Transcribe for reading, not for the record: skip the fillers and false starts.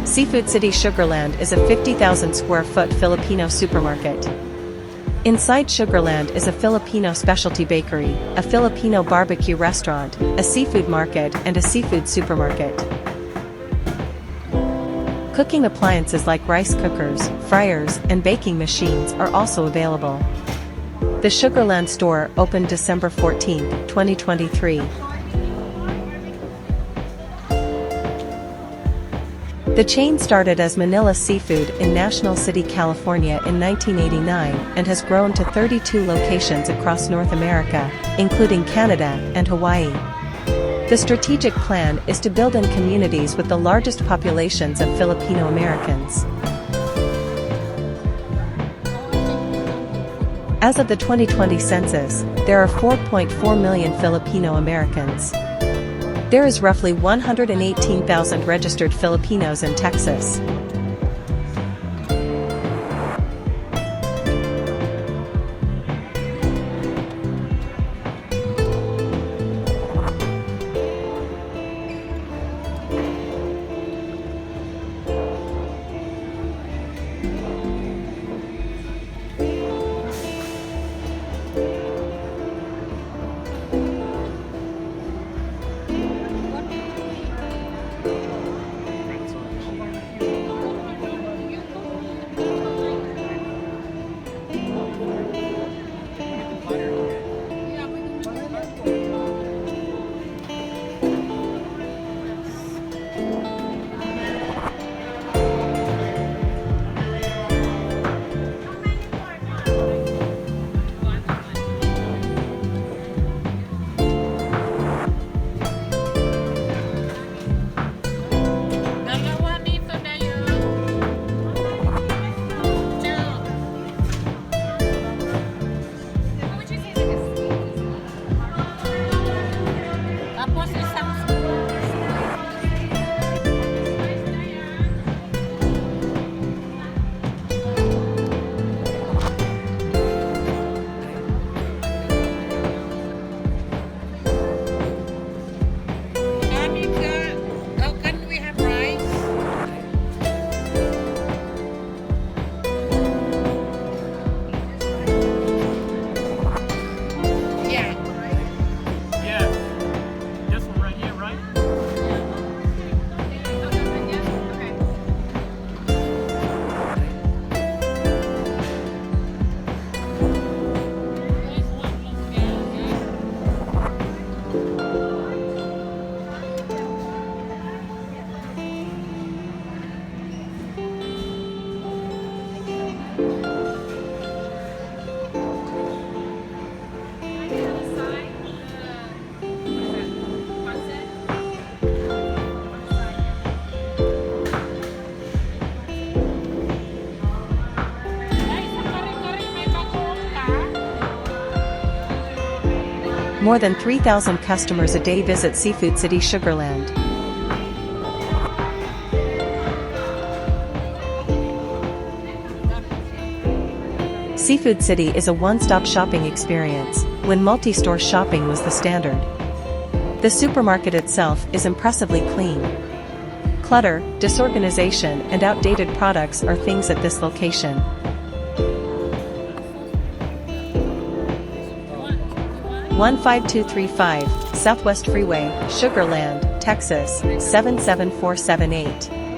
Seafood City Sugarland is a 50,000 square foot Filipino supermarket. Inside Sugarland is a Filipino specialty bakery, a Filipino Bar-B-Que restaurant, a seafood market and a seafood supermarket. Cooking appliances like rice cookers, fryers, and baking machines are also available. The Sugarland store opened December 14, 2023. The chain started as Manila Seafood in National City, California in 1989 and has grown to 32 locations across North America, including Canada and Hawaii. The strategic plan is to build in communities with the largest populations of Filipino Americans. As of the 2020 census, there are 4.4 million Filipino Americans. There is roughly 118,000 registered Filipinos in Texas. More than 3,000 customers a day visit Seafood City Sugarland. Seafood City is a one-stop shopping experience, when multi-store shopping was the standard. The supermarket itself is impressively clean. Clutter, disorganization and outdated products are things at this location. (15235) Southwest Freeway, Sugarland, Texas 77478.